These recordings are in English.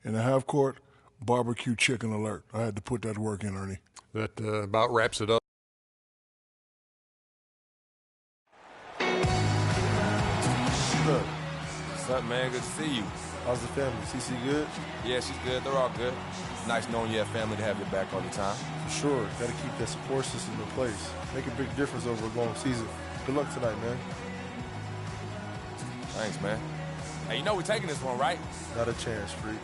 In the half court, barbecue chicken alert. I had to put that work in, Ernie. That about wraps it up. Look, what's up, man? Good to see you. How's the family? CC good? Yeah, she's good. They're all good. Nice knowing you have family to have your back all the time. For sure. Got to keep that support system in place. Make a big difference over a long season. Good luck tonight, man. Thanks, man. Hey, you know we're taking this one, right? Not a chance, freak.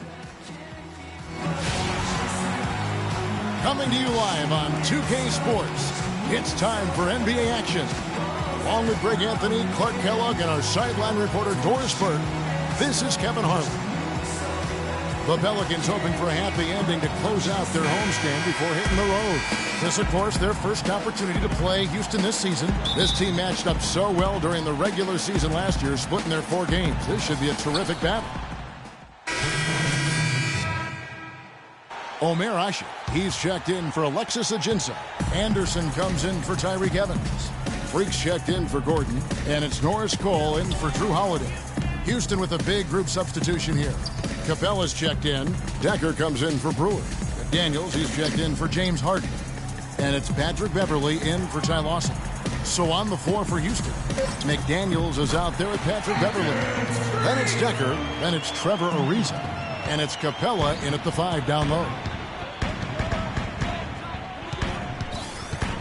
Coming to you live on 2K Sports, it's time for NBA action. Along with Greg Anthony, Clark Kellogg, and our sideline reporter Doris Burke, this is Kevin Harlan. The Pelicans hoping for a happy ending to close out their homestand before hitting the road. This, of course, their first opportunity to play Houston this season. This team matched up so well during the regular season last year, splitting their 4 games. This should be a terrific battle. Omer Ashe, he's checked in for Alexis Ajinça. Anderson comes in for Tyreke Evans. Freaks checked in for Gordon, and it's Norris Cole in for Drew Holiday. Houston with a big group substitution here. Capella's checked in. Decker comes in for Brewer. Daniels, he's checked in for James Harden. And it's Patrick Beverley in for Ty Lawson. So on the floor for Houston, McDaniels is out there at Patrick Beverley. Then it's Decker. Then it's Trevor Ariza. And it's Capella in at the 5 down low.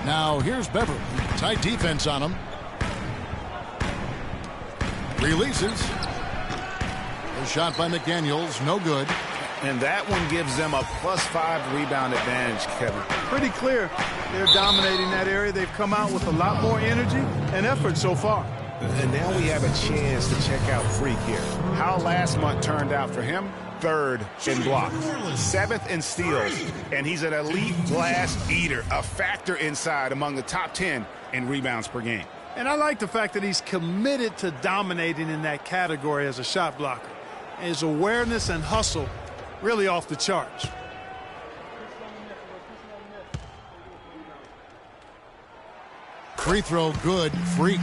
Now here's Beverley. Tight defense on him. Releases. A shot by McDaniels, no good. And that one gives them a +5 rebound advantage, Kevin. Pretty clear. They're dominating that area. They've come out with a lot more energy and effort so far. And now we have a chance to check out Freak here. How last month turned out for him? 3rd in blocks, 7th in steals, and he's an elite glass eater, a factor inside among the top 10 in rebounds per game. And I like the fact that he's committed to dominating in that category as a shot blocker. His awareness and hustle really off the charts. Free throw good, Freak.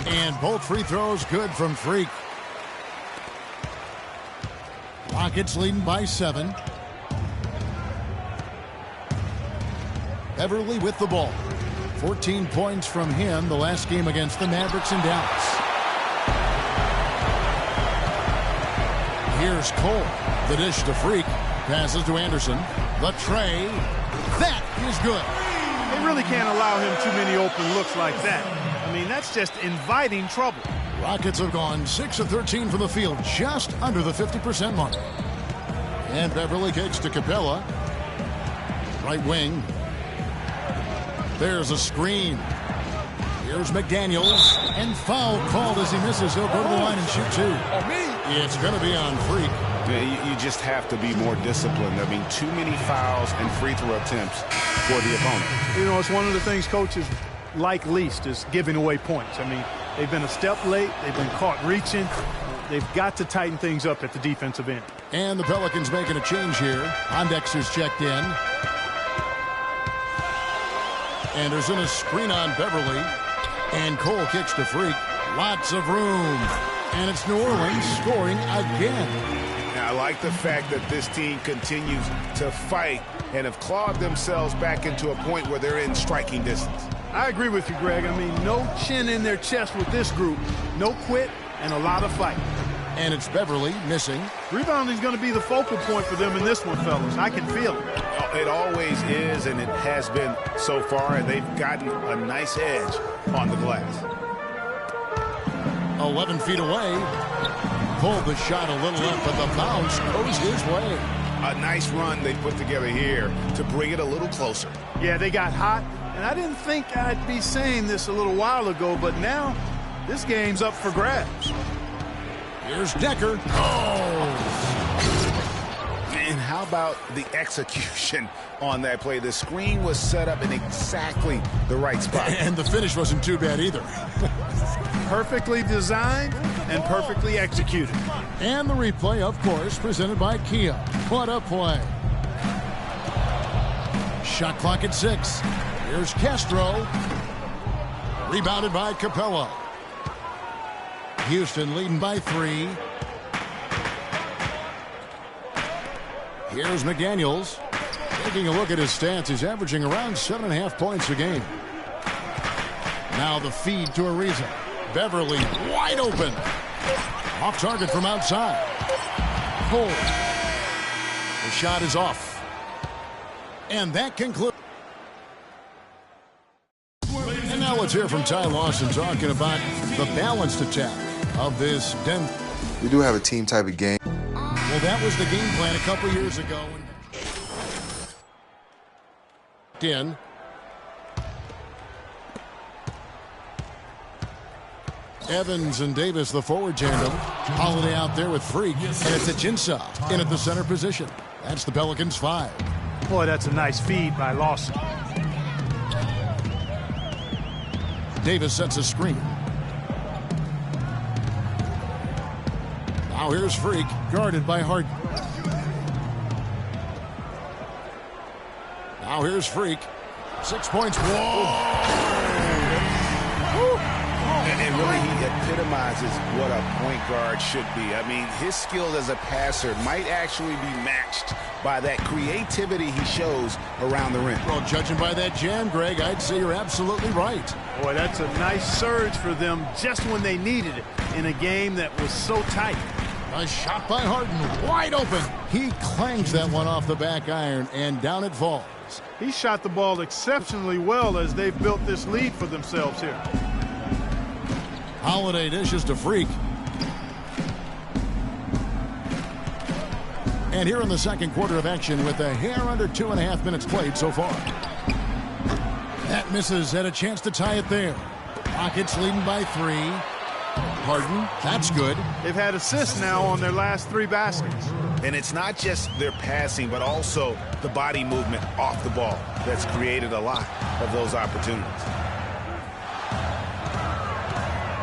And both free throws good from Freak. Rockets leading by 7. Beverley with the ball. 14 points from him the last game against the Mavericks in Dallas. Here's Cole. The dish to Freak. Passes to Anderson. The tray. That is good. They really can't allow him too many open looks like that. I mean, that's just inviting trouble. Rockets have gone 6 of 13 from the field, just under the 50% mark. And Beverley kicks to Capella. Right wing. There's a screen. Here's McDaniels. And foul called as he misses. He'll go to the line and shoot 2. It's going to be on Freak. You just have to be more disciplined. I mean, too many fouls and free throw attempts for the opponent. You know, it's one of the things coaches like least is giving away points. I mean, they've been a step late. They've been caught reaching. They've got to tighten things up at the defensive end. And the Pelicans making a change here. Pondexter's checked in. Anderson a screen on Beverley. And Cole kicks to Freak. Lots of room. And it's New Orleans scoring again. I like the fact that this team continues to fight and have clawed themselves back into a point where they're in striking distance. I agree with you, Greg. I mean, no chin in their chest with this group. No quit and a lot of fight. And it's Beverley missing. Rebounding is going to be the focal point for them in this one, fellas. I can feel it. It always is, and it has been so far, and they've gotten a nice edge on the glass. 11 feet away. Pulled the shot a little up, but the bounce goes his way. A nice run they put together here to bring it a little closer. Yeah, they got hot, and I didn't think I'd be saying this a little while ago, but now this game's up for grabs. Here's Decker. Oh! And how about the execution on that play? The screen was set up in exactly the right spot. And the finish wasn't too bad either. Perfectly designed and perfectly executed. And the replay, of course, presented by Kia. What a play. Shot clock at 6. Here's Castro. Rebounded by Capella. Houston leading by 3. Here's McDaniels. Taking a look at his stats, he's averaging around 7.5 points a game. Now the feed to Ariza. Beverly wide open. Off target from outside. Cole. The shot is off. And that concludes. And now let's hear from Ty Lawson talking about the balanced attack of this Denver. We do have a team type of game. Well, that was the game plan a couple years ago. In. Evans and Davis, the forward tandem. Holiday out there with Freak. And it's Ajinça in at the center position. That's the Pelicans' 5. Boy, that's a nice feed by Lawson. Davis sets a screen. Now here's Freak, guarded by Harden. Now here's Freak. 6 points. Whoa! And really, he epitomizes what a point guard should be. I mean, his skill as a passer might actually be matched by that creativity he shows around the rim. Well, judging by that jam, Greg, I'd say you're absolutely right. Boy, that's a nice surge for them just when they needed it in a game that was so tight. A shot by Harden, wide open. He clangs that one off the back iron, and down it falls. He shot the ball exceptionally well as they've built this lead for themselves here. Holiday dishes to Freak. And here in the second quarter of action with a hair under 2.5 minutes played so far. That misses, had a chance to tie it there. Rockets leading by 3. Harden, that's good. They've had assists now on their last 3 baskets. And it's not just their passing, but also the body movement off the ball that's created a lot of those opportunities.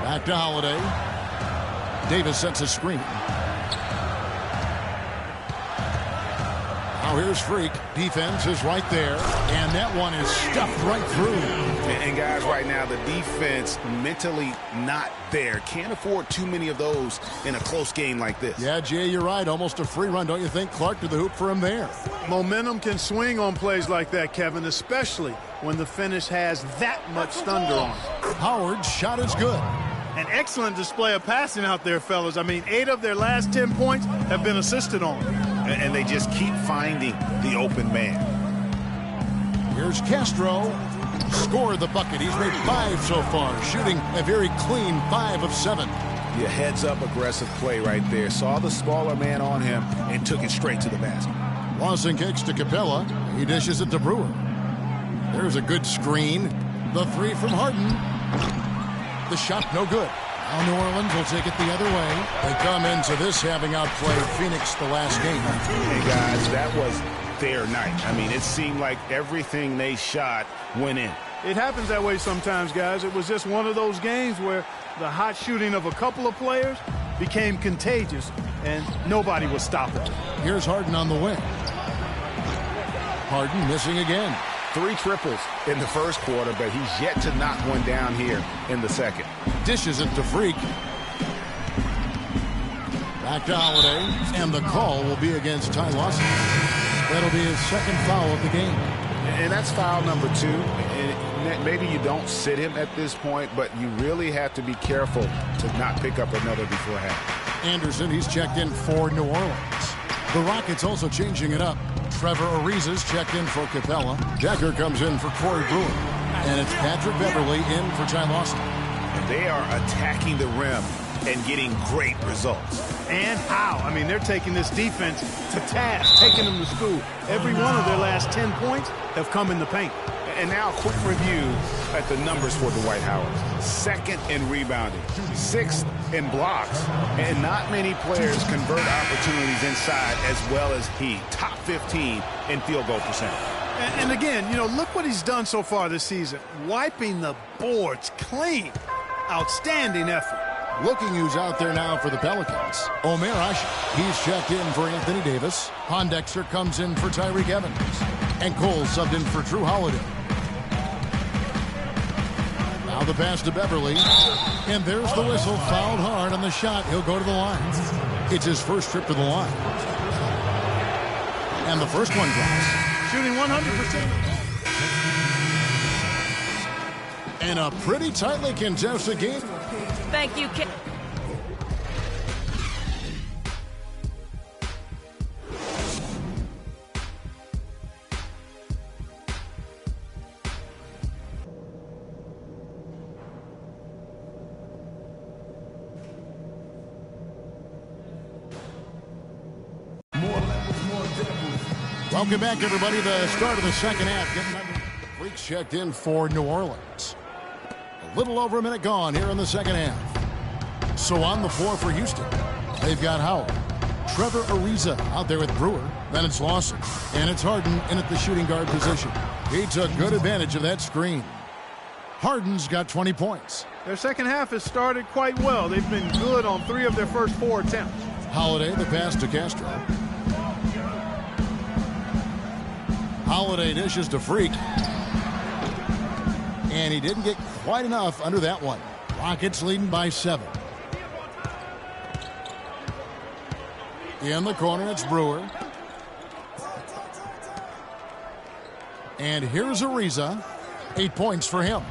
Back to Holiday. Davis sets a screen. Now here's Freak. Defense is right there. And that one is stuffed right through. And guys, right now, the defense mentally not there. Can't afford too many of those in a close game like this. Yeah, Jay, you're right. Almost a free run, don't you think? Clark to the hoop for him there. Momentum can swing on plays like that, Kevin, especially when the finish has that much thunder on it. Howard's shot is good. An excellent display of passing out there, fellas. I mean, 8 of their last 10 points have been assisted on. And they just keep finding the open man. Here's Castro. Scored the bucket. He's made 5 so far, shooting a very clean 5 of 7. Your heads-up aggressive play right there. Saw the smaller man on him and took it straight to the basket. Lawson kicks to Capella. He dishes it to Brewer. There's a good screen. The 3 from Harden. The shot no good. Now New Orleans will take it the other way. They come into this having outplayed Phoenix the last game. Hey, guys, that was their night. I mean, it seemed like everything they shot went in. It happens that way sometimes, guys. It was just one of those games where the hot shooting of a couple of players became contagious, and nobody was stopping it. Here's Harden on the wing. Harden missing again. 3 triples in the first quarter, but he's yet to knock one down here in the second. Dishes it to Freak. Back to Holiday, and the call will be against Ty Lawson. That'll be his second foul of the game. And that's foul number 2. And maybe you don't sit him at this point, but you really have to be careful to not pick up another before half. Anderson, he's checked in for New Orleans. The Rockets also changing it up. Trevor Ariza's checked in for Capella. Decker comes in for Corey Brewer. And it's Patrick Beverly in for Ty Lawson. And they are attacking the rim and getting great results. And how? I mean, they're taking this defense to task, taking them to school. Every one of their last 10 points have come in the paint. And now a quick review at the numbers for Dwight Howard. 2nd in rebounding, 6th in blocks, and not many players convert opportunities inside as well as he. Top 15 in field goal percentage. And again, you know, look what he's done so far this season. Wiping the boards clean. Outstanding effort. Looking who's out there now for the Pelicans. Omer Asher. He's checked in for Anthony Davis. Pondexter comes in for Tyreek Evans. And Cole subbed in for Drew Holiday. Now the pass to Beverly. And there's the whistle. Fouled hard on the shot. He'll go to the line. It's his first trip to the line. And the first one drops. Shooting 100%. And a pretty tightly contested game. Thank you, Kid. Welcome back, everybody. The start of the second half. Freaks checked in for New Orleans. A little over a minute gone here in the second half. So on the floor for Houston, they've got Howard, Trevor Ariza out there with Brewer. Then it's Lawson. And it's Harden in at the shooting guard position. He took good advantage of that screen. Harden's got 20 points. Their second half has started quite well. They've been good on 3 of their first 4 attempts. Holiday, the pass to Castro. Holiday dishes to Freak. And he didn't get quite enough under that one. Rockets leading by 7. In the corner, it's Brewer. And here's Ariza. 8 points for him.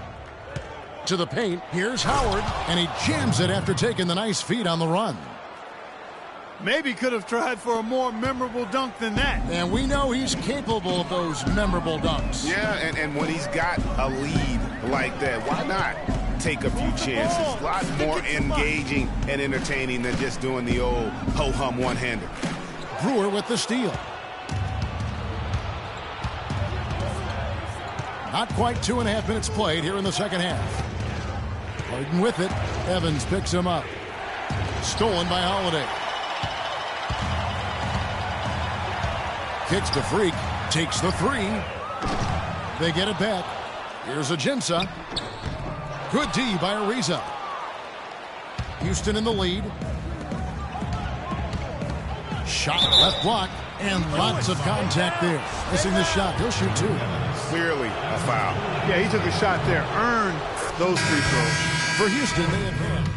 To the paint, here's Howard. And he jams it after taking the nice feed on the run. Maybe could have tried for a more memorable dunk than that. And we know he's capable of those memorable dunks. Yeah, and when he's got a lead like that, why not take a few chances? A lot more engaging and entertaining than just doing the old ho-hum one-hander. Brewer with the steal. Not quite 2.5 minutes played here in the second half. Harden with it. Evans picks him up. Stolen by Holiday. Kicks to Freak. Takes the 3. They get it back. Here's Ajinça. Good D by Ariza. Houston in the lead. Shot left block. And lots of contact there. Missing the shot. He'll shoot 2. Clearly a foul. Yeah, he took a shot there. Earned those free throws. For Houston, they advance.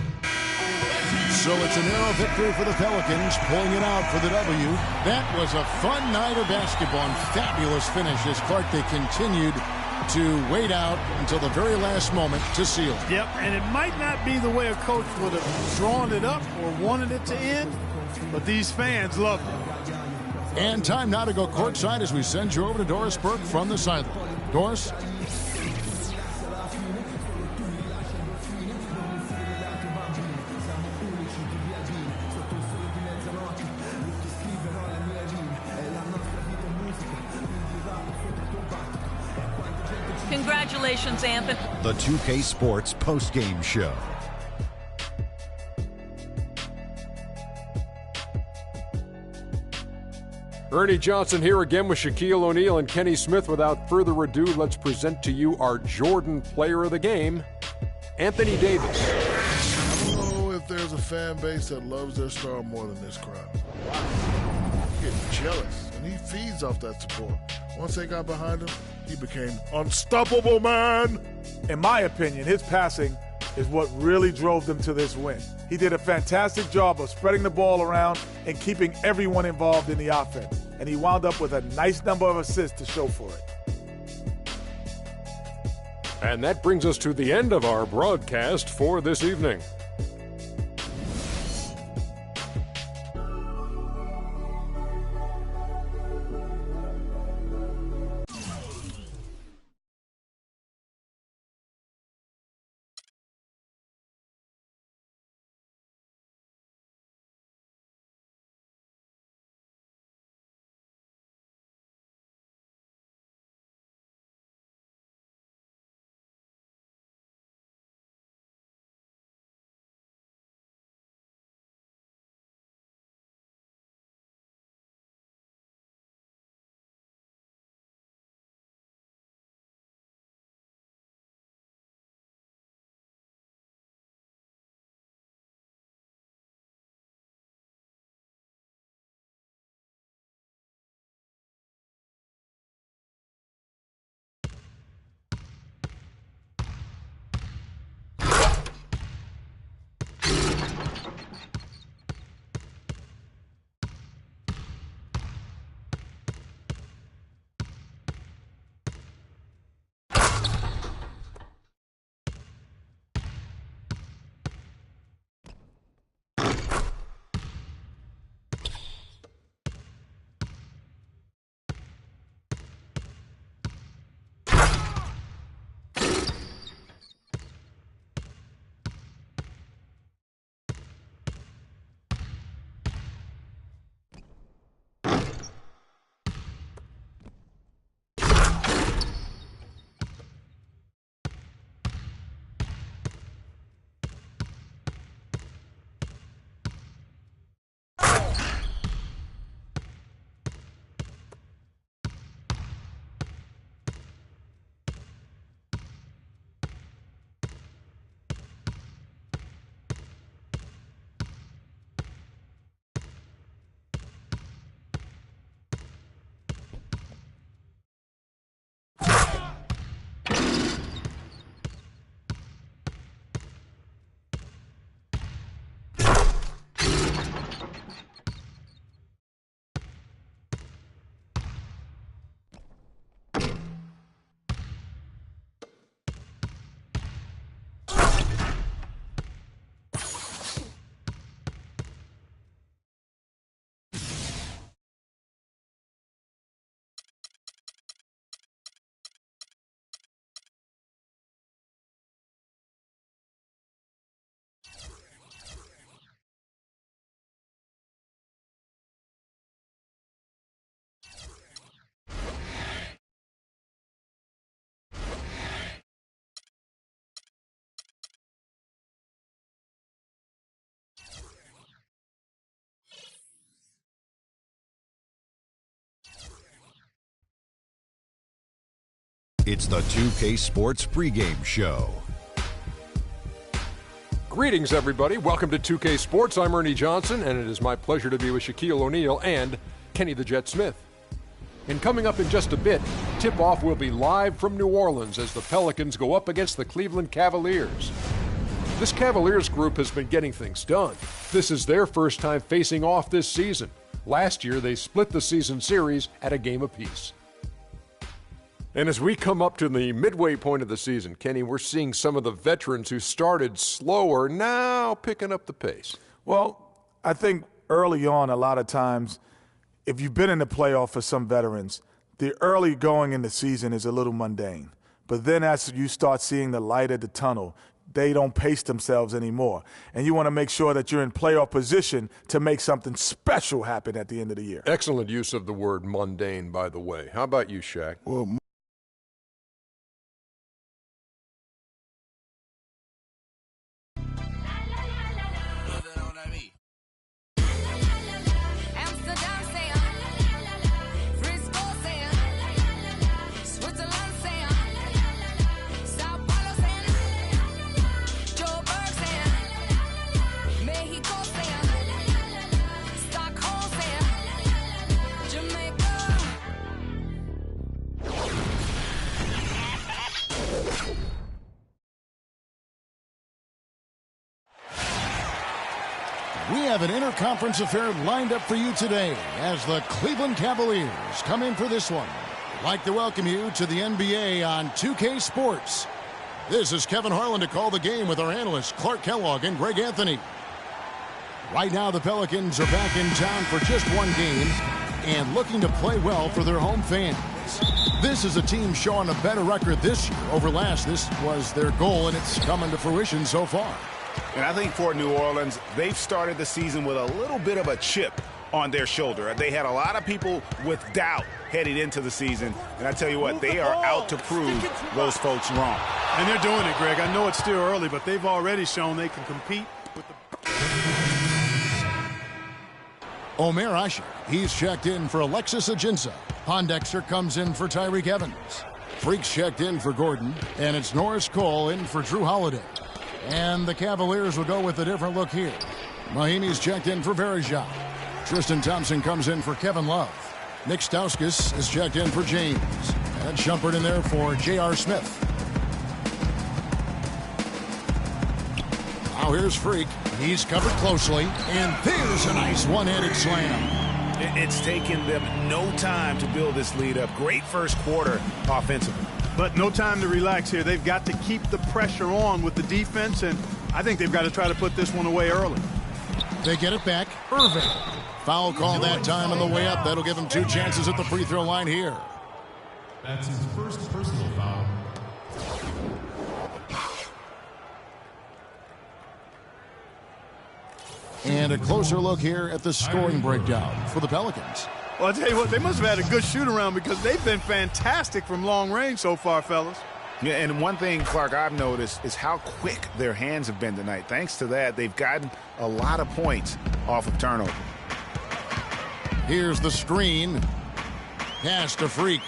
So it's a narrow victory for the Pelicans, pulling it out for the W. That was a fun night of basketball and fabulous finish as Clark, they continued to wait out until the very last moment to seal it. Yep, and it might not be the way a coach would have drawn it up or wanted it to end, but these fans loved it. And time now to go courtside as we send you over to Doris Burke from the sideline. Doris? Congratulations, Anthony. The 2K Sports postgame show. Ernie Johnson here again with Shaquille O'Neal and Kenny Smith. Without further ado, let's present to you our Jordan Player of the Game, Anthony Davis. I don't know if there's a fan base that loves their star more than this crowd. He gets jealous, and he feeds off that support. Once they got behind him, he became unstoppable, man. In my opinion, his passing is what really drove them to this win. He did a fantastic job of spreading the ball around and keeping everyone involved in the offense. And he wound up with a nice number of assists to show for it. And that brings us to the end of our broadcast for this evening. It's the 2K Sports pregame show. Greetings, everybody. Welcome to 2K Sports. I'm Ernie Johnson, and it is my pleasure to be with Shaquille O'Neal and Kenny the Jet Smith. And coming up in just a bit, tip-off will be live from New Orleans as the Pelicans go up against the Cleveland Cavaliers. This Cavaliers group has been getting things done. This is their first time facing off this season. Last year, they split the season series at a game apiece. And as we come up to the midway point of the season, Kenny, we're seeing some of the veterans who started slower now picking up the pace. Well, I think early on, a lot of times, if you've been in the playoff for some veterans, the early going in the season is a little mundane. But then as you start seeing the light at the tunnel, they don't pace themselves anymore. And you want to make sure that you're in playoff position to make something special happen at the end of the year. Excellent use of the word mundane, by the way. How about you, Shaq? Well, we have an interconference affair lined up for you today as the Cleveland Cavaliers come in for this one. I'd like to welcome you to the NBA on 2K Sports. This is Kevin Harlan to call the game with our analysts Clark Kellogg and Greg Anthony. Right now the Pelicans are back in town for just one game and looking to play well for their home fans. This is a team showing a better record this year over last. This was their goal and it's coming to fruition so far. And I think for New Orleans, they've started the season with a little bit of a chip on their shoulder. They had a lot of people with doubt heading into the season. And I tell you what, they are out to prove those folks wrong. And they're doing it, Greg. I know it's still early, but they've already shown they can compete with the... Omer Asher, he's checked in for Alexis Ajinça. Pondexter comes in for Tyreek Evans. Freaks checked in for Gordon. And it's Norris Cole in for Drew Holiday. And the Cavaliers will go with a different look here. Mahinmi's checked in for Verejao. Tristan Thompson comes in for Kevin Love. Nick Stauskas is checked in for James. And Shumpert in there for J.R. Smith. Now here's Freak. He's covered closely. And there's a nice one-handed slam. It's taken them no time to build this lead up. Great first quarter offensively. But no time to relax here. They've got to keep the pressure on with the defense, and I think they've got to try to put this one away early. They get it back. Irving. Foul call that time on the way up. That'll give him 2 chances at the free throw line here. That's his first personal foul. And a closer look here at the scoring breakdown for the Pelicans. Well, I'll tell you what, they must have had a good shoot-around because they've been fantastic from long range so far, fellas. Yeah, and one thing, Clark, I've noticed is how quick their hands have been tonight. Thanks to that, they've gotten a lot of points off of turnover. Here's the screen. Pass to Freak.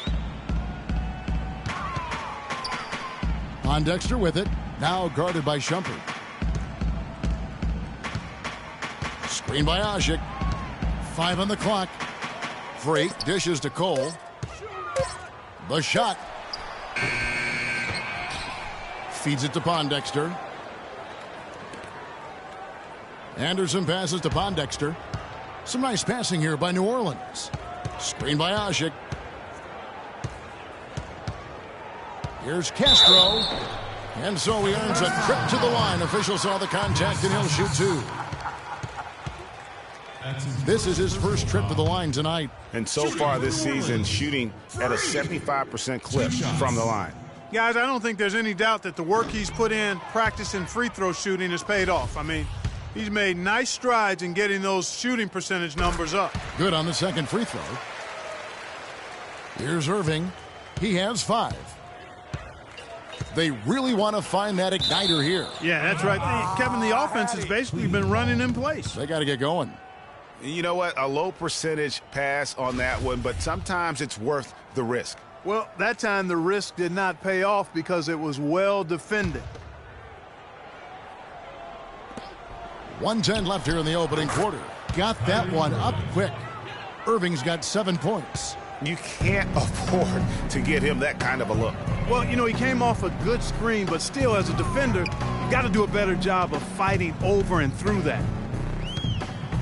Pondexter with it. Now guarded by Shumpert. Screen by Asik. 5 on the clock. Freak dishes to Cole. The shot. Feeds it to Pondexter. Anderson passes to Pondexter. Some nice passing here by New Orleans. Screen by Asik. Here's Castro. And so he earns a trip to the line. Officials saw the contact and he'll shoot 2. This is his first trip to the line tonight. And so far this season, shooting at a 75% clip from the line. Guys, I don't think there's any doubt that the work he's put in practicing free throw shooting has paid off. I mean, he's made nice strides in getting those shooting percentage numbers up. Good on the second free throw. Here's Irving. He has 5. They really want to find that igniter here. Yeah, that's right. Kevin, the offense has basically been running in place. They got to get going. You know what? A low percentage pass on that one, but sometimes it's worth the risk. Well, that time the risk did not pay off because it was well defended. 1:10 left here in the opening quarter. Got that one up quick. Irving's got 7 points. You can't afford to get him that kind of a look. Well, you know, he came off a good screen, but still, as a defender, you got to do a better job of fighting over and through that.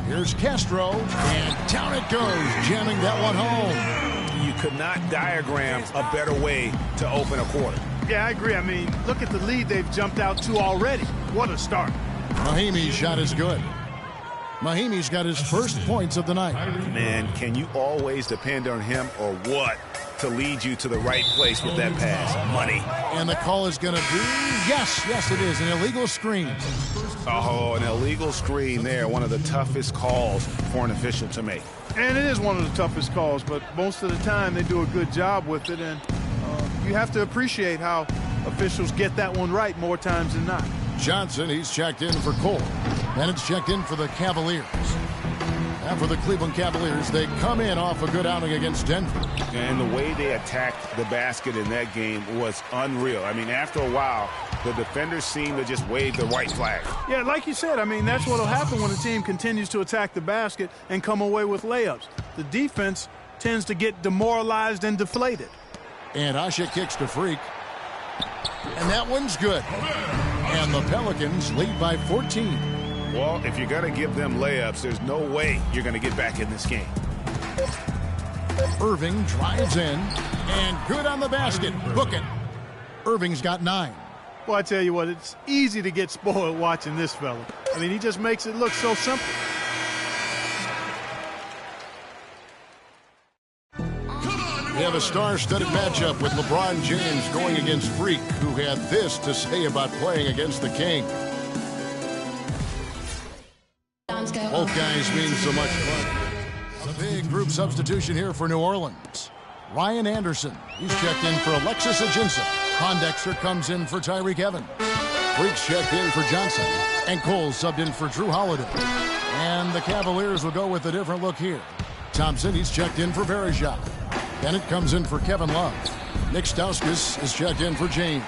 Here's Castro, and down it goes, jamming that one home. You could not diagram a better way to open a quarter. Yeah, I agree. I mean, look at the lead they've jumped out to already. What a start. Mahimi's shot is good. Mahimi's got his first points of the night. Man, can you always depend on him or what to lead you to the right place with that pass? Money. And the call is going to be, yes, it is, an illegal screen. Oh, an illegal screen there. One of the toughest calls for an official to make. And it is one of the toughest calls, but most of the time they do a good job with it, and you have to appreciate how officials get that one right more times than not. Johnson, he's checked in for Cole. And it's checked in for the Cavaliers. And for the Cleveland Cavaliers, they come in off a good outing against Denver. And the way they attacked the basket in that game was unreal. I mean, after a while, the defenders seemed to just wave the white flag. Yeah, like you said, I mean, that's what will happen when a team continues to attack the basket and come away with layups. The defense tends to get demoralized and deflated. And Asha kicks to Freak. And that one's good. And the Pelicans lead by 14. Well, if you're going to give them layups, there's no way you're going to get back in this game. Irving drives in, and good on the basket. Book it. Irving's got 9. Well, I tell you what, it's easy to get spoiled watching this fella. I mean, he just makes it look so simple. We have a star-studded matchup with LeBron James going against Freak, who had this to say about playing against the King. Both guys mean so much fun. A big group substitution here for New Orleans. Ryan Anderson, he's checked in for Alexis Ajinça. Pondexter comes in for Tyreek Evans. Freak's checked in for Johnson. And Cole subbed in for Drew Holiday. And the Cavaliers will go with a different look here. Thompson, he's checked in for Verejao. Bennett comes in for Kevin Love. Nick Stauskas is checked in for James.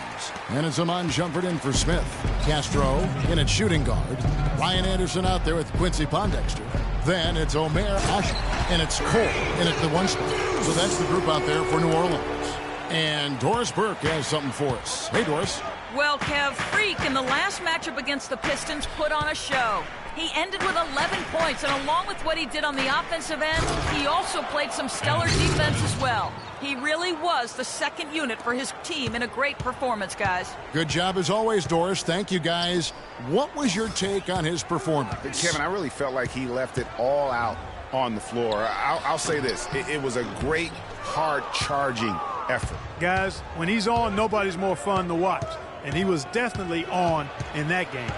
And it's Amon Shumpert in for Smith. Castro in at shooting guard. Ryan Anderson out there with Quincy Pondexter. Then it's Omer Asha. And it's Cole in at the 1 spot. So that's the group out there for New Orleans. And Doris Burke has something for us. Hey, Doris. Well, Kev, Freak in the last matchup against the Pistons put on a show. He ended with 11 points, and along with what he did on the offensive end, he also played some stellar defense as well. He really was the second unit for his team in a great performance, guys. Good job as always, Doris. Thank you, guys. What was your take on his performance? Kevin, I really felt like he left it all out on the floor. I'll say this. It was a great, hard-charging effort. Guys, when he's on, nobody's more fun to watch. And he was definitely on in that game.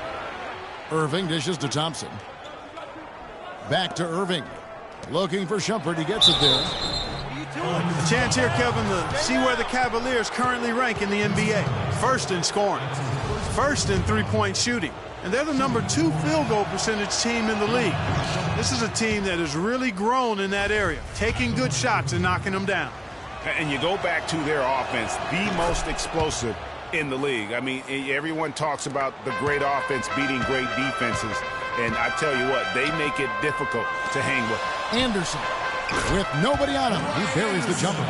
Irving dishes to Thompson. Back to Irving. Looking for Shumpert. He gets it there. A chance here, Kevin, to see where the Cavaliers currently rank in the NBA. First in scoring. First in three-point shooting. And they're the #2 field goal percentage team in the league. This is a team that has really grown in that area, taking good shots and knocking them down. And you go back to their offense, the most explosive in the league. I mean, everyone talks about the great offense beating great defenses, and I tell you what, they make it difficult to hang with. Anderson, with nobody on him, he buries the jumper.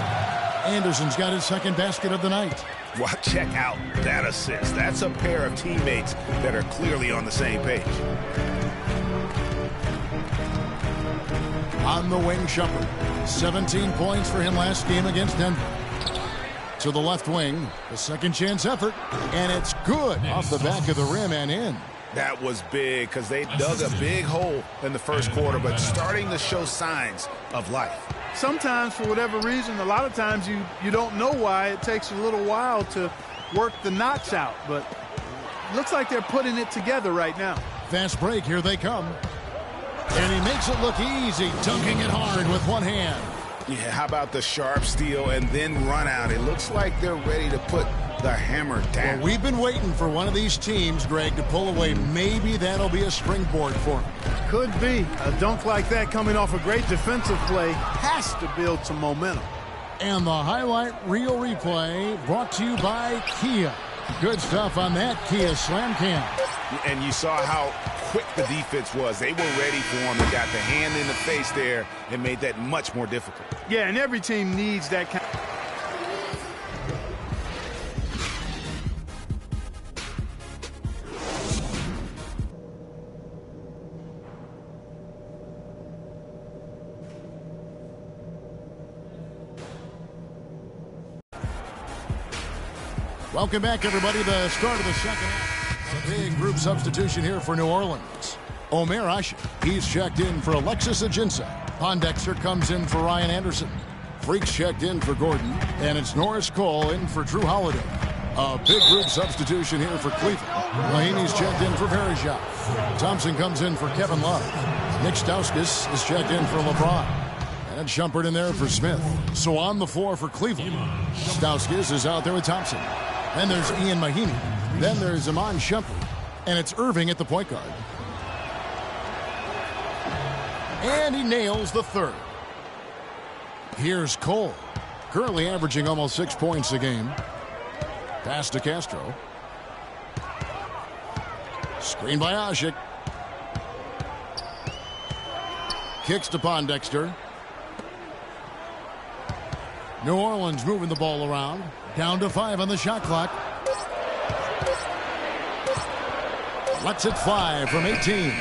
Anderson's got his second basket of the night. Well, check out that assist. That's a pair of teammates that are clearly on the same page. On the wing, Shumpert. 17 points for him last game against Denver. To the left wing, the second chance effort, and it's good off the back of the rim and in. That was big because they dug a big hole in the first quarter, but starting to show signs of life. Sometimes, for whatever reason, a lot of times you don't know why. It takes a little while to work the knots out, but looks like they're putting it together right now. Fast break, here they come. And he makes it look easy, dunking it hard with one hand. Yeah, how about the sharp steal and then run out? It looks like they're ready to put the hammer down. Well, we've been waiting for one of these teams, Greg, to pull away. Maybe that'll be a springboard for him. Could be. A dunk like that coming off a great defensive play has to build some momentum. And the highlight reel replay brought to you by Kia. Good stuff on that Kia Slam Cam. And you saw how quick the defense was. They were ready for him. They got the hand in the face there and made that much more difficult. Yeah, and every team needs that kind. Welcome back, everybody. The start of the second half. A big group substitution here for New Orleans. Omer Ashe, he's checked in for Alexis Ajinça. Pondexter comes in for Ryan Anderson. Freaks checked in for Gordon. And it's Norris Cole in for Drew Holiday. A big group substitution here for Cleveland. Lahini's checked in for Verjao. Thompson comes in for Kevin Love. Nick Stauskas is checked in for LeBron. And Shumpert in there for Smith. So on the floor for Cleveland, Stauskas is out there with Thompson. Then there's Ian Mahinmi. Then there's Iman Shumpert. And it's Irving at the point guard. And he nails the third. Here's Cole. Currently averaging almost 6 points a game. Pass to Castro. Screen by Ashe. Kicks to Pondexter. New Orleans moving the ball around. Down to 5 on the shot clock. Lets it fly from 18.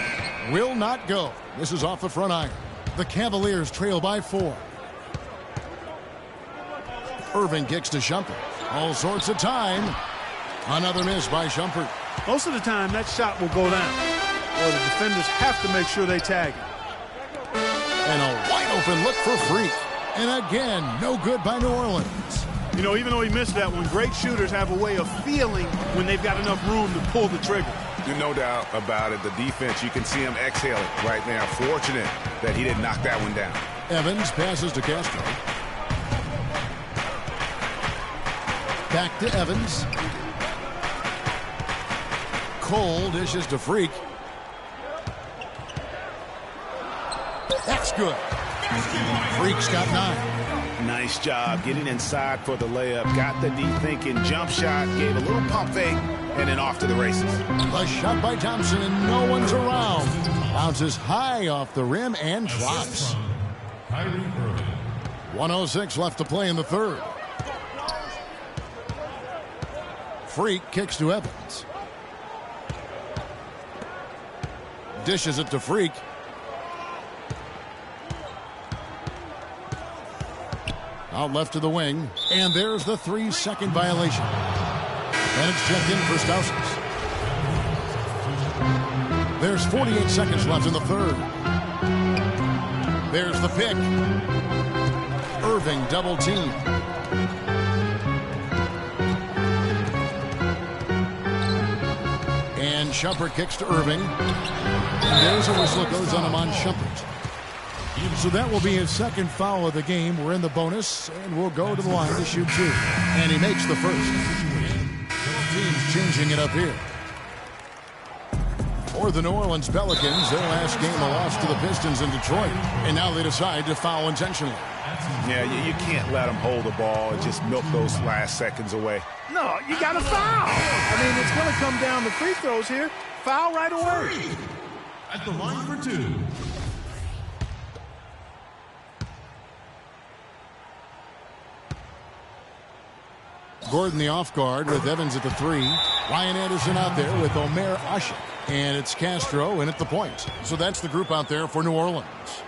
Will not go. This is off the front iron. The Cavaliers trail by 4. Irving kicks to Shumpert. All sorts of time. Another miss by Shumpert. Most of the time, that shot will go down. Or the defenders have to make sure they tag it. And a wide open look for Freak. And again, no good by New Orleans. You know, even though he missed that one, great shooters have a way of feeling when they've got enough room to pull the trigger. There's no doubt about it. The defense, you can see him exhaling right now. Fortunate that he didn't knock that one down. Evans passes to Castro. Back to Evans. Cole dishes to Freak. That's good. Freak's got 9. Nice job getting inside for the layup. Got the deep thinking jump shot. Gave a little pump fake. And then off to the races. A shot by Thompson and no one's around. Bounces high off the rim and drops. 1:06 left to play in the third. Freak kicks to Evans. Dishes it to Freak. Out left to the wing. And there's the 3-second violation. And it's checked in for Stauskas. There's 48 seconds left in the third. There's the pick. Irving double team. And Shumpert kicks to Irving. And there's a whistle that goes on Iman Shumpert. So that will be his second foul of the game. We're in the bonus, and we'll go to the line to shoot 2. And he makes the first. Teams changing it up here. For the New Orleans Pelicans, their last game a loss to the Pistons in Detroit. And now they decide to foul intentionally. Yeah, you can't let them hold the ball and just milk those last seconds away. No, you got to foul. I mean, it's going to come down to free throws here. Foul right away. At the line for 2. Gordon the off guard with Evans at the 3. Ryan Anderson out there with Omer Ashe. And it's Castro in at the point. So that's the group out there for New Orleans.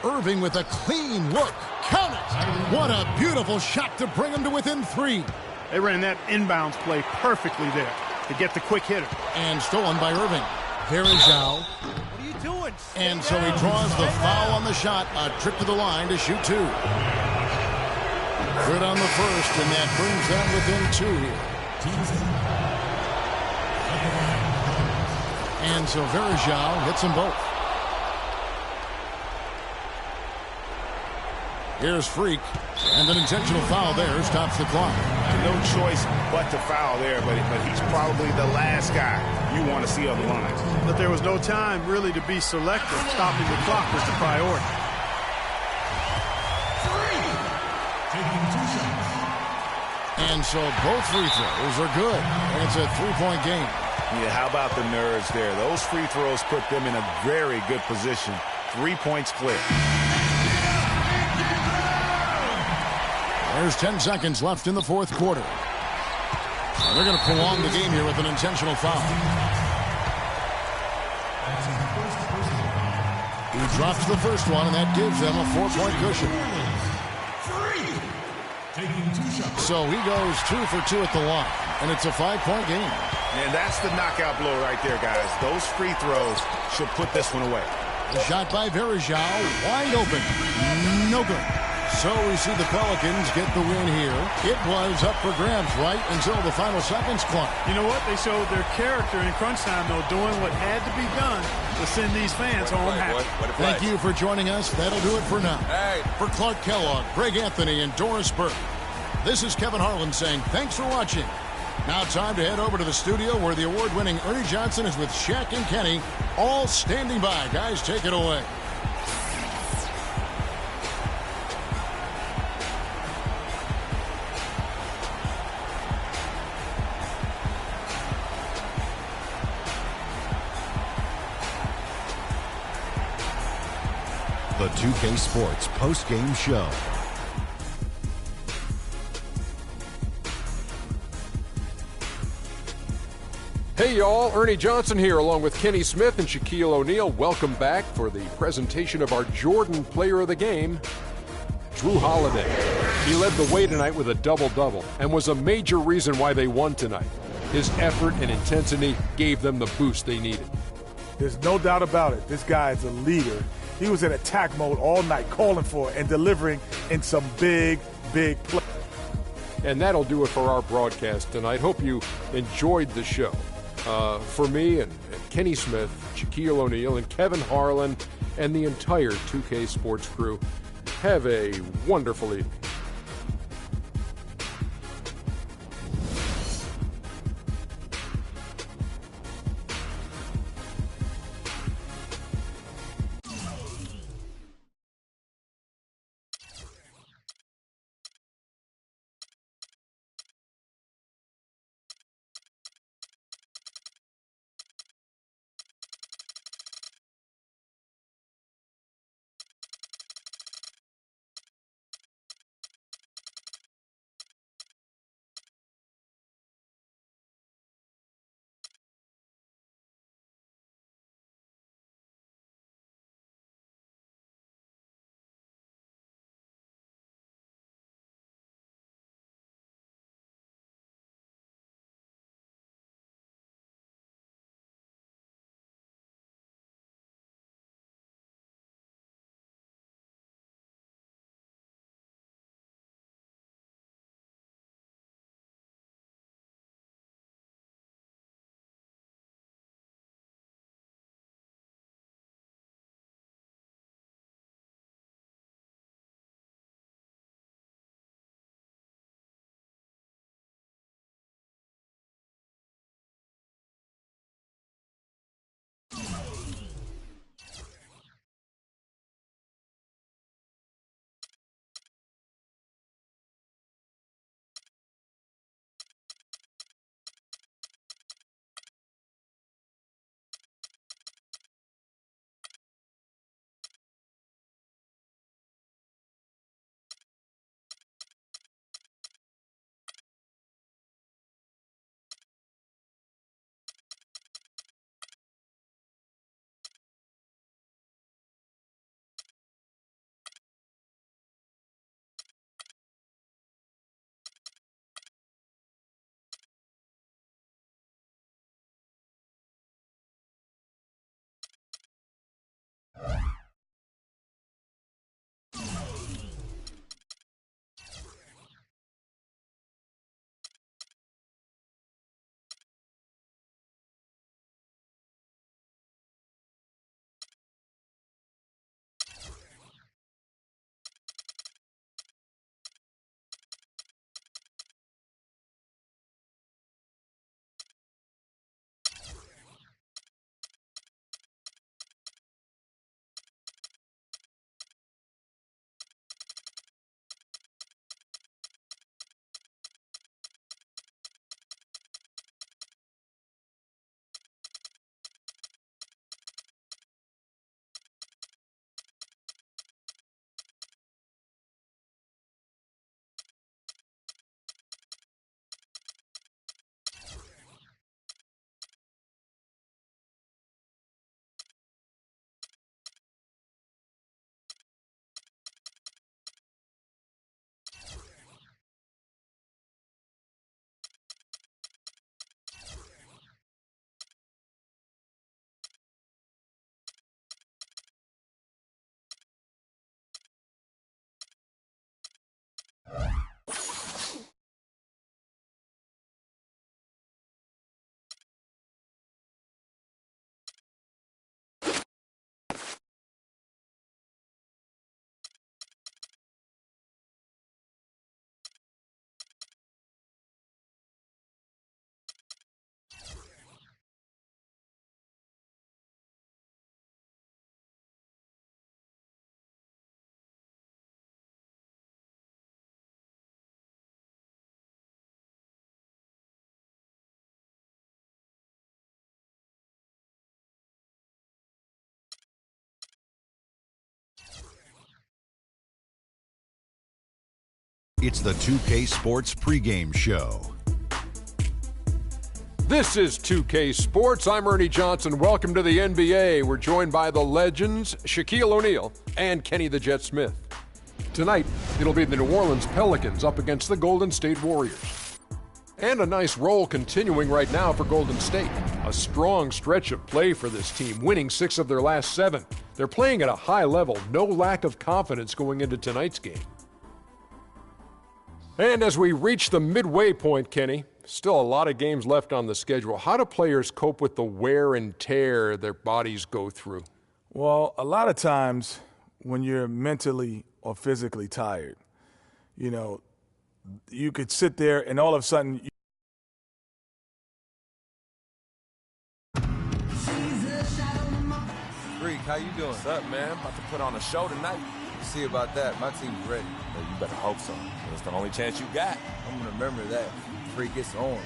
Irving with a clean look. Count it! What a beautiful shot to bring him to within 3. They ran that inbounds play perfectly there to get the quick hitter. And stolen by Irving. Verjao. What are you doing? And so he draws the foul on the shot. A trip to the line to shoot 2. Good on the first, and that brings them within 2 here. And so Verjao hits them both. Here's Freak, and an intentional foul there stops the clock. No choice but to foul there, but he's probably the last guy you want to see on the line. But there was no time really to be selective. Stopping the clock was the priority. Taking 2 shots. And so both free throws are good, and it's a 3-point game. Yeah, how about the nerves there? Those free throws put them in a very good position. 3 points clear. There's 10 seconds left in the fourth quarter. And they're going to prolong the game here with an intentional foul. He drops the first one, and that gives them a 4-point cushion. So he goes 2 for 2 at the line, and it's a 5-point game. And that's the knockout blow right there, guys. Those free throws should put this one away. The shot by Verajao, wide open. No good. So we see the Pelicans get the win here. It was up for grabs right until the final seconds clock. You know what? They showed their character in crunch time, though, doing what had to be done to send these fans home happy. Thank you for joining us. That'll do it for now. For Clark Kellogg, Greg Anthony, and Doris Burke, this is Kevin Harlan saying thanks for watching. Now time to head over to the studio where the award-winning Ernie Johnson is with Shaq and Kenny, all standing by. Guys, take it away. The 2K Sports post-game show. Hey y'all, Ernie Johnson here along with Kenny Smith and Shaquille O'Neal. Welcome back for the presentation of our Jordan Player of the Game, Drew Holiday. He led the way tonight with a double-double and was a major reason why they won tonight. His effort and intensity gave them the boost they needed. There's no doubt about it. This guy is a leader. He was in attack mode all night, calling for and delivering in some big plays. And that'll do it for our broadcast tonight. Hope you enjoyed the show. For me and Kenny Smith, Shaquille O'Neal, and Kevin Harlan, and the entire 2K Sports crew, have a wonderful evening. It's the 2K Sports pregame show. This is 2K Sports. I'm Ernie Johnson. Welcome to the NBA. We're joined by the legends, Shaquille O'Neal and Kenny the Jet Smith. Tonight, it'll be the New Orleans Pelicans up against the Golden State Warriors. And a nice roll continuing right now for Golden State. A strong stretch of play for this team, winning 6 of their last 7. They're playing at a high level, no lack of confidence going into tonight's game. And as we reach the midway point, Kenny, still a lot of games left on the schedule. How do players cope with the wear and tear their bodies go through? Well, a lot of times when you're mentally or physically tired, you know, you could sit there and all of a sudden Freak, how you doing? What's up, man? About to put on a show tonight. See about that. My team's ready. Well, you better hope so. It's the only chance you got. I'm gonna remember that. Freak, it's on.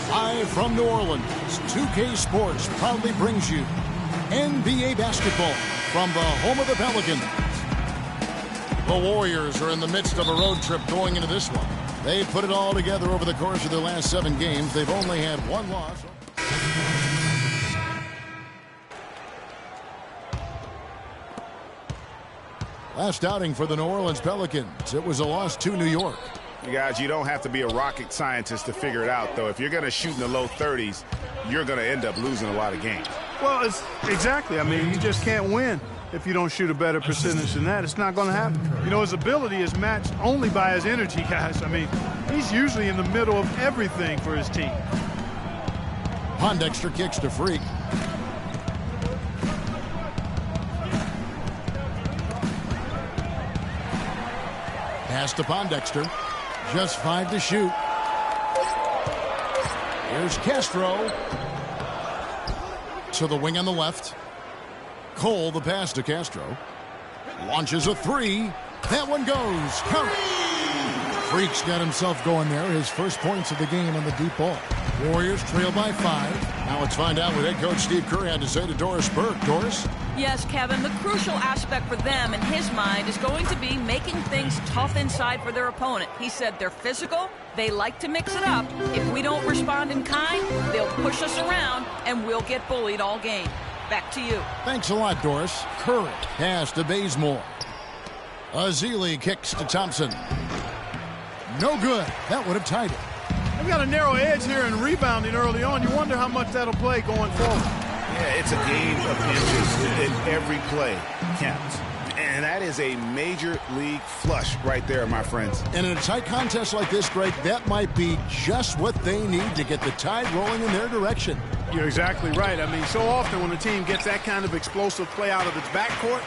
Live from New Orleans, 2K Sports proudly brings you NBA basketball from the home of the Pelicans. The Warriors are in the midst of a road trip going into this one. They've put it all together over the course of their last 7 games. They've only had 1 loss. Last outing for the New Orleans Pelicans, it was a loss to New York. You guys, you don't have to be a rocket scientist to figure it out, though. If you're going to shoot in the low 30s, you're going to end up losing a lot of games. Well, it's exactly. I mean, you just can't win if you don't shoot a better percentage than that. It's not going to happen. You know, his ability is matched only by his energy, guys. I mean, he's usually in the middle of everything for his team. Pondexter kicks to Freak. Pass to Pondexter. Just 5 to shoot. Here's Castro. To the wing on the left. Cole, the pass to Castro. Launches a 3. That one goes. Count. Freak's got himself going there. His first points of the game on the deep ball. Warriors trail by 5. Now let's find out what head coach Steve Kerr had to say to Doris Burke. Doris? Yes, Kevin, the crucial aspect for them in his mind is going to be making things tough inside for their opponent. He said they're physical, they like to mix it up. If we don't respond in kind, they'll push us around and we'll get bullied all game. Back to you. Thanks a lot, Doris. Curry pass to Bazemore. Azili kicks to Thompson. No good. That would have tied it. They've got a narrow edge here in rebounding early on. You wonder how much that'll play going forward. Yeah, it's a game of inches, and every play counts. And that is a major league flush right there, my friends. And in a tight contest like this, Greg, that might be just what they need to get the tide rolling in their direction. You're exactly right. I mean, so often when a team gets that kind of explosive play out of its backcourt,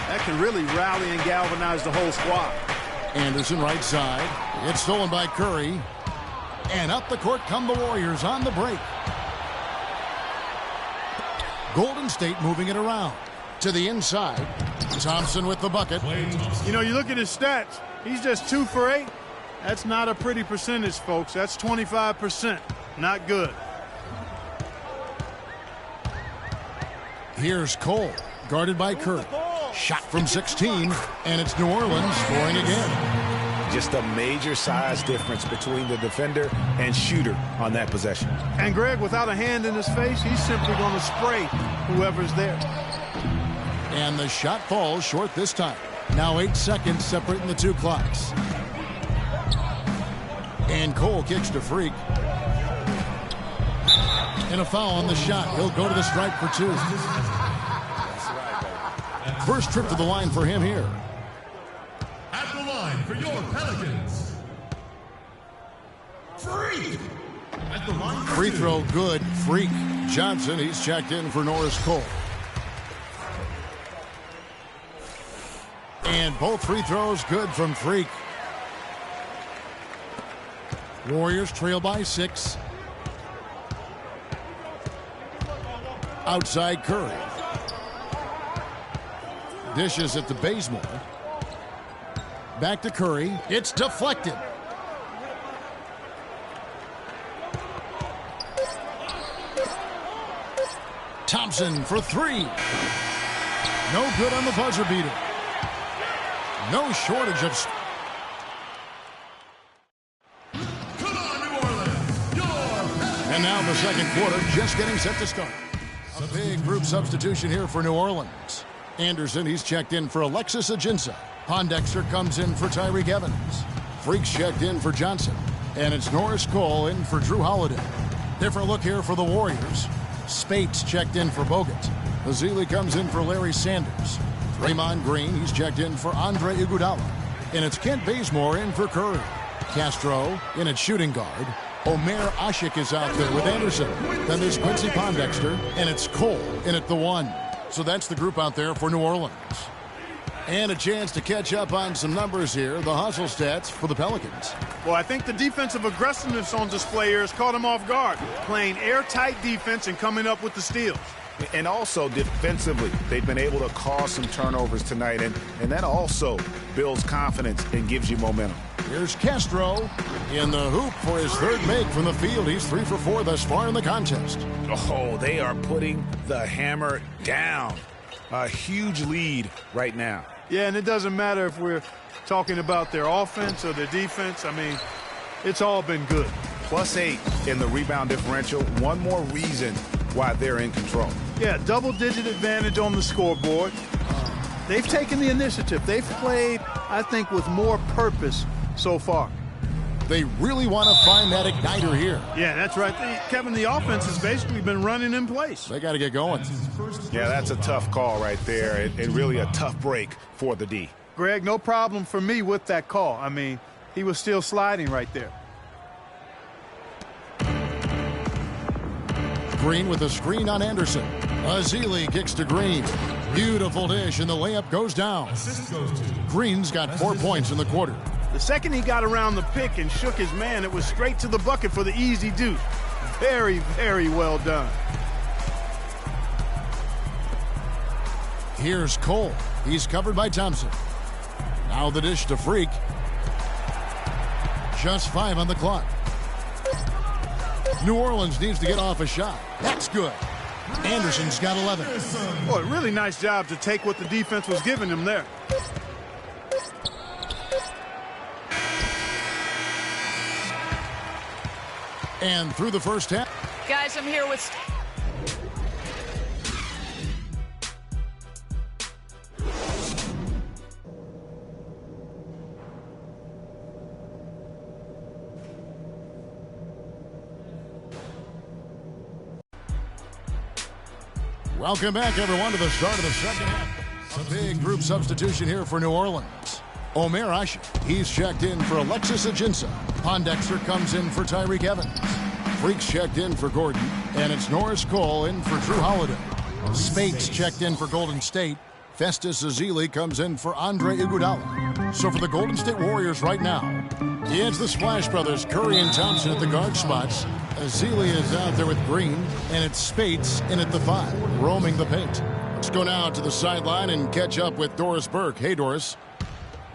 that can really rally and galvanize the whole squad. Anderson right side. It's stolen by Curry. And up the court come the Warriors on the break. Golden State moving it around. To the inside. Thompson with the bucket. You know, you look at his stats. He's just 2 for 8. That's not a pretty percentage, folks. That's 25%. Not good. Here's Cole, guarded by Curry. Shot from 16, and it's New Orleans scoring again. Just a major size difference between the defender and shooter on that possession. And Greg, without a hand in his face, he's simply going to spray whoever's there. And the shot falls short this time. Now 8 seconds separating the 2 clocks. And Cole kicks to Freak. And a foul on the shot. He'll go to the stripe for 2. First trip to the line for him here. At the line for your Pelicans, Freak. At the line for Free 2. throw good. Freak. Johnson, he's checked in for Norris Cole. And both free throws good from Freak. Warriors trail by 6. Outside Curry. Dishes it to Bazemore. Back to Curry. It's deflected. Thompson for 3. No good on the buzzer beater. No shortage of... And now the second quarter just getting set to start. A big group substitution here for New Orleans. Anderson, he's checked in for Alexis Ajinça. Pondexter comes in for Tyreek Evans. Freaks checked in for Johnson. And it's Norris Cole in for Drew Holiday. Different look here for the Warriors. Spates checked in for Bogut. Azili comes in for Larry Sanders. Draymond Green, he's checked in for Andre Iguodala. And it's Kent Bazemore in for Curry. Castro in at shooting guard. Omer Ashik is out there with Anderson. Then there's Quincy Pondexter, and it's Cole in at the 1. So that's the group out there for New Orleans. And a chance to catch up on some numbers here. The hustle stats for the Pelicans. Well, I think the defensive aggressiveness on display here has caught them off guard. Playing airtight defense and coming up with the steals. And also defensively, they've been able to cause some turnovers tonight, and that also builds confidence and gives you momentum. Here's Castro in the hoop for his third make from the field. He's 3 for 4 thus far in the contest. Oh, they are putting the hammer down. A huge lead right now. Yeah, and it doesn't matter if we're talking about their offense or their defense. I mean, it's all been good. +8 in the rebound differential. One more reason why they're in control. Yeah, double-digit advantage on the scoreboard. They've taken the initiative. They've played, I think, with more purpose so far. They really want to find that igniter here. Yeah, that's right. Kevin, the offense has basically been running in place. They got to get going. Yeah, that's a tough call right there, and really a tough break for the D. Greg, no problem for me with that call. I mean, he was still sliding right there. Green with a screen on Anderson. Azili kicks to Green. Beautiful dish, and the layup goes down. Green's got 4 points in the quarter. The second he got around the pick and shook his man, it was straight to the bucket for the easy deuce. Very, very well done. Here's Cole. He's covered by Thompson. Now the dish to Freak. Just 5 on the clock. New Orleans needs to get off a shot. That's good. Anderson's got 11. Boy, really nice job to take what the defense was giving him there. And through the first half. Guys, I'm here with... Welcome back, everyone, to the start of the second half. A big group substitution here for New Orleans. Omer Ashik, he's checked in for Alexis Ajinça. Pondexter comes in for Tyreek Evans. Freaks checked in for Gordon. And it's Norris Cole in for Drew Holiday. Spates checked in for Golden State. Festus Azili comes in for Andre Iguodala. So for the Golden State Warriors right now, it's the Splash Brothers, Curry and Thompson at the guard spots. Azili is out there with Green, and it's Spates in at the 5, roaming the paint. Let's go now to the sideline and catch up with Doris Burke. Hey, Doris.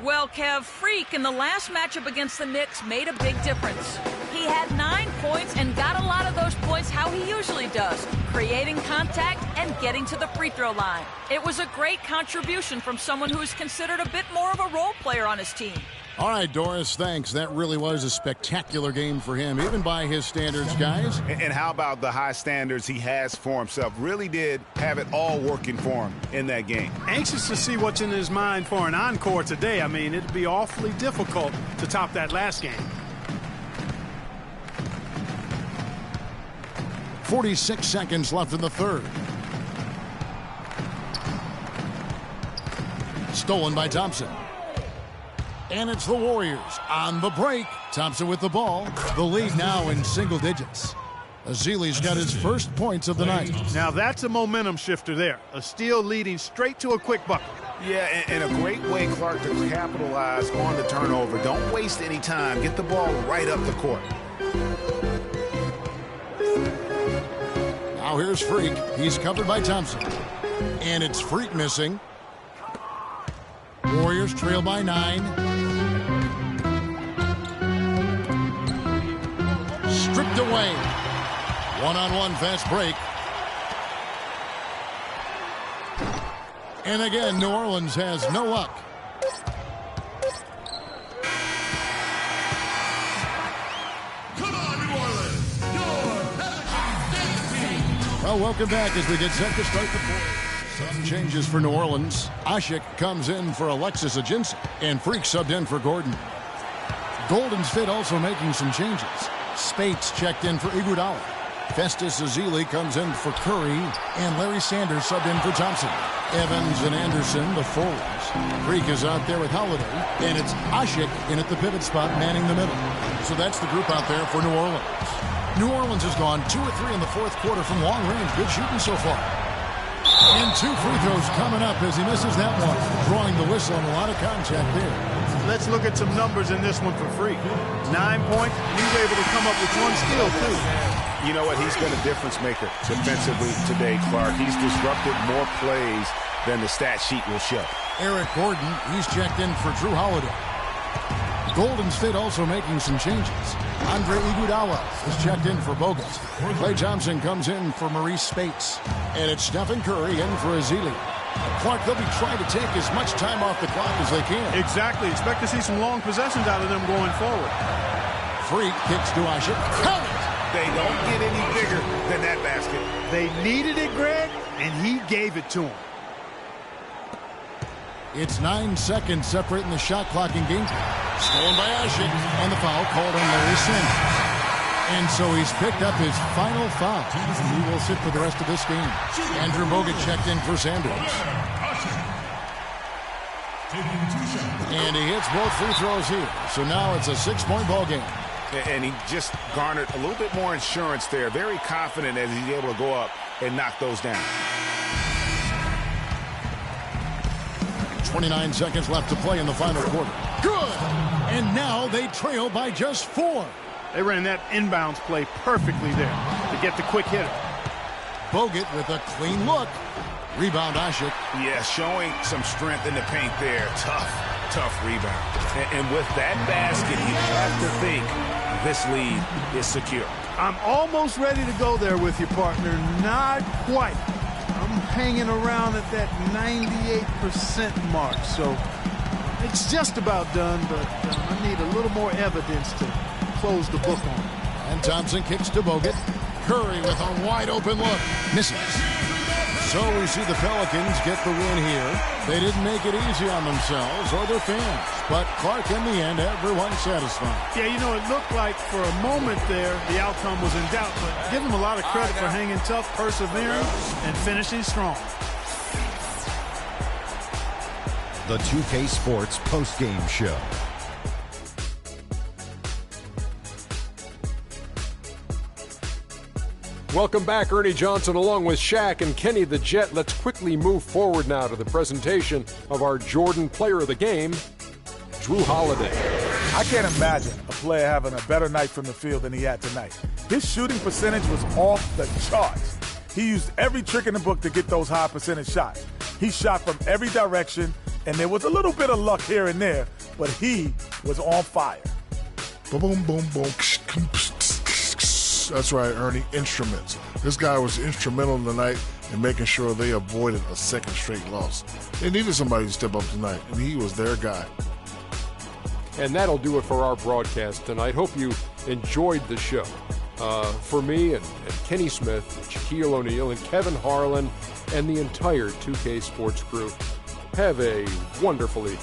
Well, Kev, Freak in the last matchup against the Knicks made a big difference. He had 9 points and got a lot of those points how he usually does, creating contact and getting to the free throw line. It was a great contribution from someone who is considered a bit more of a role player on his team. All right, Doris, thanks. That really was a spectacular game for him, even by his standards, guys. And how about the high standards he has for himself? Really did have it all working for him in that game. Anxious to see what's in his mind for an encore today. I mean, it'd be awfully difficult to top that last game. 46 seconds left in the third. Stolen by Thompson. And it's the Warriors on the break. Thompson with the ball. The lead now in single digits. Azili's got his first points of the night. Now that's a momentum shifter there. A steal leading straight to a quick bucket. Yeah, and a great way, Clark, to capitalize on the turnover. Don't waste any time. Get the ball right up the court. Now here's Freak. He's covered by Thompson. And it's Freak missing. Warriors trail by 9. Stripped away. One-on-one fast break. And again, New Orleans has no luck. Well, welcome back as we get set to start the fourth. Some changes for New Orleans. Ashik comes in for Alexis Ajinça, and Freak subbed in for Gordon. Golden State also making some changes. Spates checked in for Iguodala. Festus Ezeli comes in for Curry, and Larry Sanders subbed in for Thompson. Evans and Anderson, the forwards. Freak is out there with Holiday, and it's Ashik in at the pivot spot, manning the middle. So that's the group out there for New Orleans. New Orleans has gone 2 or 3 in the fourth quarter from long range. Good shooting so far. And 2 free throws coming up as he misses that one. Drawing the whistle and a lot of contact there. Let's look at some numbers in this one for Freak. 9 points, and he's able to come up with 1 steal, too. You know what? He's been a difference maker defensively today, Clark. He's disrupted more plays than the stat sheet will show. Eric Gordon, he's checked in for Drew Holiday. Golden State also making some changes. Andre Iguodala is checked in for Bogut. Klay Thompson comes in for Maurice Spates. And it's Stephen Curry in for Ezeli. Clark, they'll be trying to take as much time off the clock as they can. Exactly. Expect to see some long possessions out of them going forward. Freak kicks to Ashik. Count it! They don't get any bigger than that basket. They needed it, Greg, and he gave it to them. It's 9 seconds separating the shot clock in game. Stolen by Ashik, and the foul called on Larry Sanders. And so he's picked up his final foul. He will sit for the rest of this game. Andrew Bogut checked in for Sanders. And he hits both free throws here. So now it's a 6-point ball game. And he just garnered a little bit more insurance there. Very confident as he's able to go up and knock those down. 29 seconds left to play in the final quarter. Good! And now they trail by just 4. They ran that inbounds play perfectly there to get the quick hitter. Bogut with a clean look. Rebound Ashik. Yeah, showing some strength in the paint there. Tough rebound. And with that basket, you have to think this lead is secure. I'm almost ready to go there with you, partner. Not quite. I'm hanging around at that 98% mark, so it's just about done, but I need a little more evidence to close the book on. And Thompson kicks to Bogut. Curry with a wide open look. Misses. So we see the Pelicans get the win here. They didn't make it easy on themselves or their fans. But Clark, in the end, everyone's satisfied. Yeah, you know, it looked like for a moment there the outcome was in doubt. But give them a lot of credit for hanging tough, persevering, and finishing strong. The 2K Sports postgame show. Welcome back, Ernie Johnson, along with Shaq and Kenny the Jet. Let's quickly move forward now to the presentation of our Jordan Player of the Game, Drew Holiday. I can't imagine a player having a better night from the field than he had tonight. His shooting percentage was off the charts. He used every trick in the book to get those high percentage shots. He shot from every direction, and there was a little bit of luck here and there, but he was on fire. Boom, boom, boom. That's right, Ernie. Instruments. This guy was instrumental tonight in making sure they avoided a second straight loss. They needed somebody to step up tonight, and he was their guy. And that'll do it for our broadcast tonight. Hope you enjoyed the show. For me and Kenny Smith, Shaquille O'Neal, and Kevin Harlan, and the entire 2K Sports crew, have a wonderfully